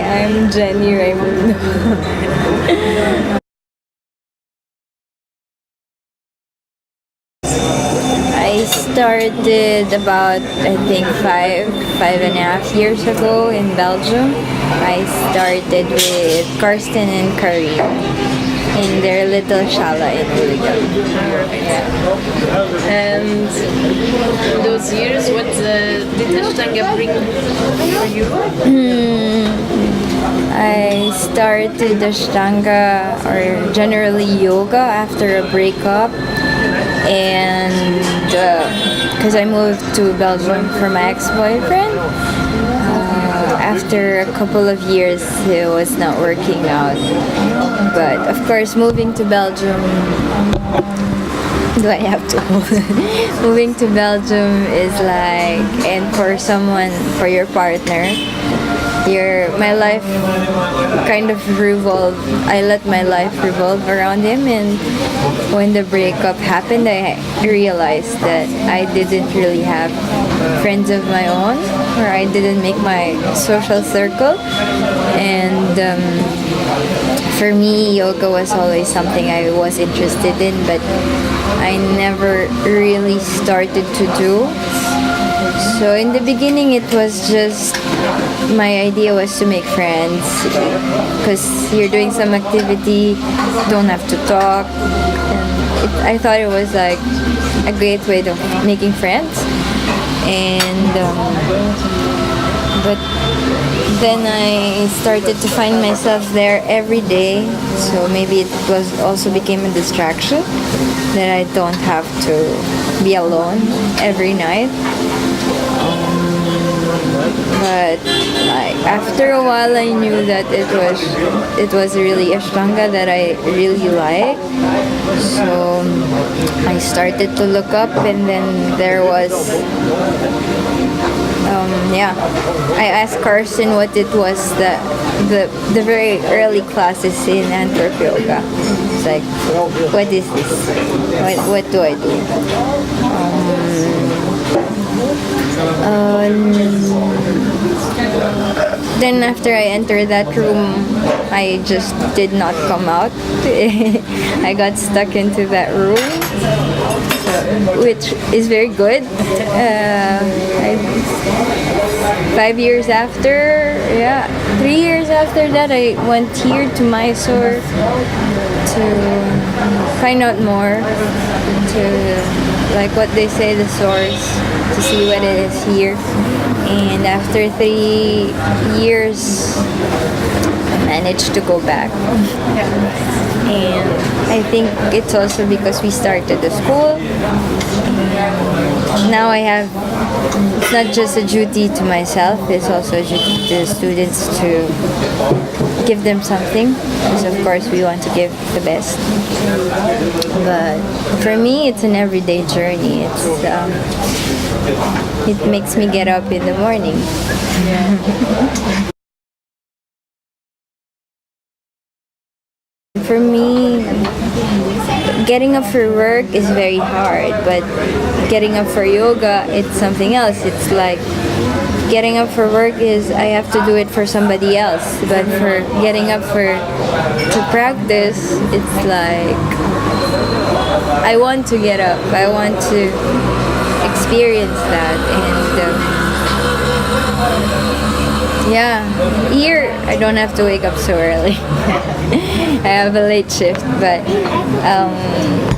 I'm Jenny Raymundo. I started about, I think, 5.5 years ago in Belgium. I started with Karsten and Karim in their little shala in Uligan. And those years, what did Ashtanga bring for you? I started Ashtanga, or generally yoga, after a breakup, and because I moved to Belgium for my ex-boyfriend. After a couple of years, it was not working out. But of course, moving to Belgium, do I have to? Moving to Belgium is like, and for someone, for your partner, my life kind of revolved. I let my life revolve around him, and when the breakup happened, I realized that I didn't really have friends of my own, or I didn't make my social circle. And for me, yoga was always something I was interested in, but I never really started to do. So in the beginning, it was just, my idea was to make friends, because you're doing some activity, don't have to talk. And I thought it was like a great way of making friends. And but then I started to find myself there every day, so maybe it was also became a distraction that I don't have to be alone every night. But like after a while, I knew that it was really Ashtanga that I really like. So I started to look up, and then there was I asked Carson what it was, the very early classes in Antwerp yoga. It's like, what is this? What do I do? Then after I entered that room, I just did not come out. I got stuck into that room, which is very good. 5 years after, 3 years after that, I went here to Mysore to find out more, to, like what they say, the source, to see what it is here. And after 3 years, I managed to go back. And I think it's also because we started the school. Now I have, it's not just a duty to myself, it's also a duty to the students to give them something, because of course we want to give the best. But for me, it's an everyday journey. It makes me get up in the morning. For me, getting up for work is very hard, but getting up for yoga, it's something else. It's like getting up for work is I have to do it for somebody else, but for getting up to practice, it's like I want to get up. I want to experience that. And here I don't have to wake up so early. I have a late shift, but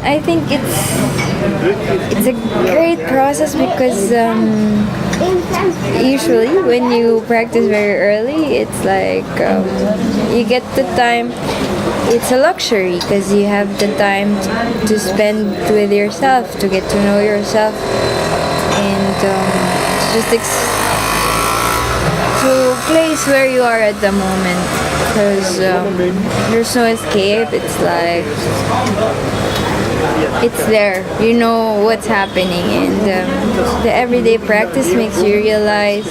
I think it's a great process, because usually when you practice very early, it's like you get the time. It's a luxury, because you have the time to spend with yourself, to get to know yourself, and to a place where you are at the moment, because there's no escape. It's like it's there, you know what's happening, and the everyday practice makes you realize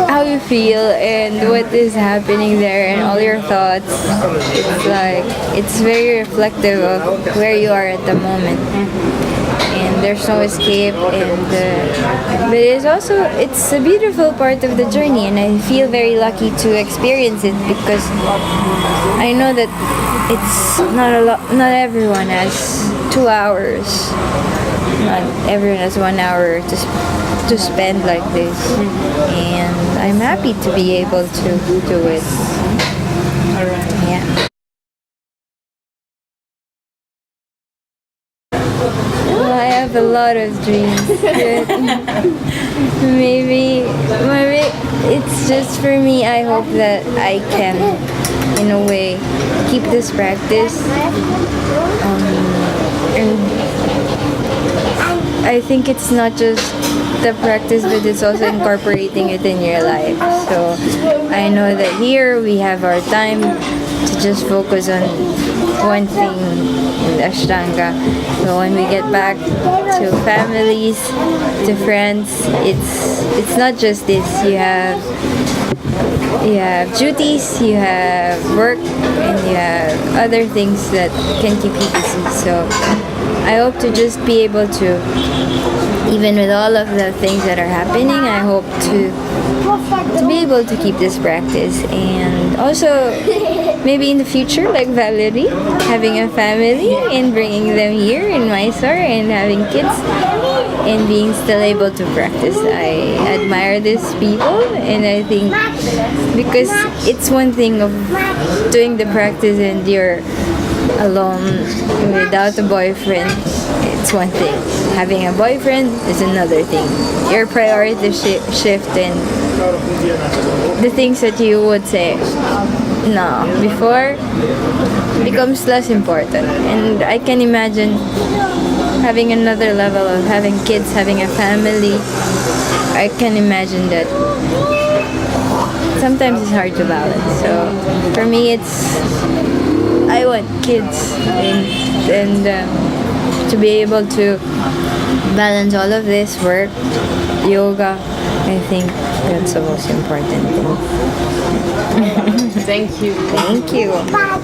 how you feel and what is happening there, and all your thoughts. It's like, it's very reflective of where you are at the moment. And there's no escape. And but it's a beautiful part of the journey, and I feel very lucky to experience it because I know that it's not a lot. Not everyone has 2 hours. Not everyone has 1 hour to spend like this, and I'm happy to be able to do it. Yeah. Well, I have a lot of dreams. Maybe it's just for me. I hope that I can, in a way, keep this practice. And I think it's not just the practice, but it's also incorporating it in your life. So I know that here we have our time to just focus on one thing in Ashtanga. So when we get back to families, to friends, it's not just this. You have duties, you have work, and you have other things that can keep you busy. So I hope to just be able to, even with all of the things that are happening, I hope to be able to keep this practice. And also maybe in the future, like Valerie, having a family and bringing them here in Mysore and having kids and being still able to practice. I admire these people, and I think because it's one thing of doing the practice and you're alone without a boyfriend, it's one thing. Having a boyfriend is another thing. Your priorities shift, and the things that you would say no before becomes less important. And I can imagine having another level of having kids, having a family. I can imagine that sometimes it's hard to balance. So for me, I want kids and to be able to balance all of this work, yoga. I think that's the most important thing. Thank you. Thank you.